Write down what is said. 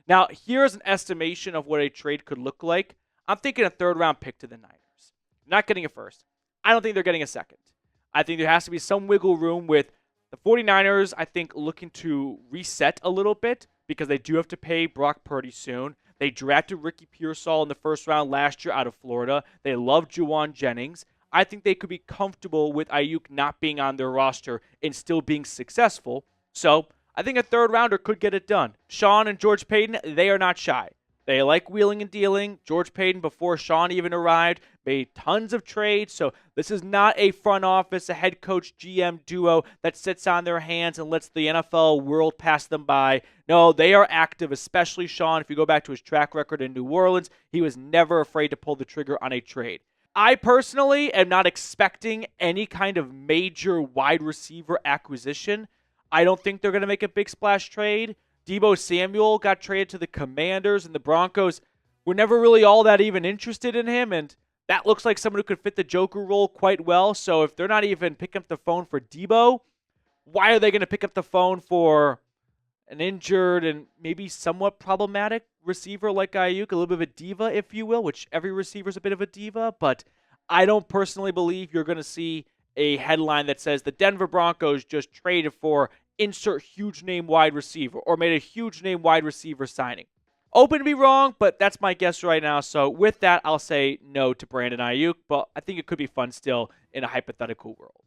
Now, here's an estimation of what a trade could look like. I'm thinking a third round pick to the Niners. Not getting a first. I don't think they're getting a second. I think there has to be some wiggle room with the 49ers, I think, looking to reset a little bit because they do have to pay Brock Purdy soon. They drafted Ricky Pearsall in the first round last year out of Florida. They love Juwan Jennings. I think they could be comfortable with Aiyuk not being on their roster and still being successful. So I think a third rounder could get it done. Sean and George Payton, they are not shy. They like wheeling and dealing. George Payton, before Sean even arrived, made tons of trades. So this is not a front office, a head coach GM duo that sits on their hands and lets the NFL world pass them by. No, they are active, especially Sean. If you go back to his track record in New Orleans, he was never afraid to pull the trigger on a trade. I personally am not expecting any kind of major wide receiver acquisition. I don't think they're going to make a big splash trade. Deebo Samuel got traded to the Commanders, and the Broncos were never really all that even interested in him, and that looks like someone who could fit the Joker role quite well. So if they're not even picking up the phone for Deebo, why are they going to pick up the phone for an injured and maybe somewhat problematic receiver like Aiyuk, a little bit of a diva, if you will, which every receiver is a bit of a diva, but I don't personally believe you're going to see a headline that says the Denver Broncos just traded for insert huge name wide receiver or made a huge name wide receiver signing. Open to be wrong, but that's my guess right now. So with that, I'll say no to Brandon Aiyuk, but I think it could be fun still in a hypothetical world.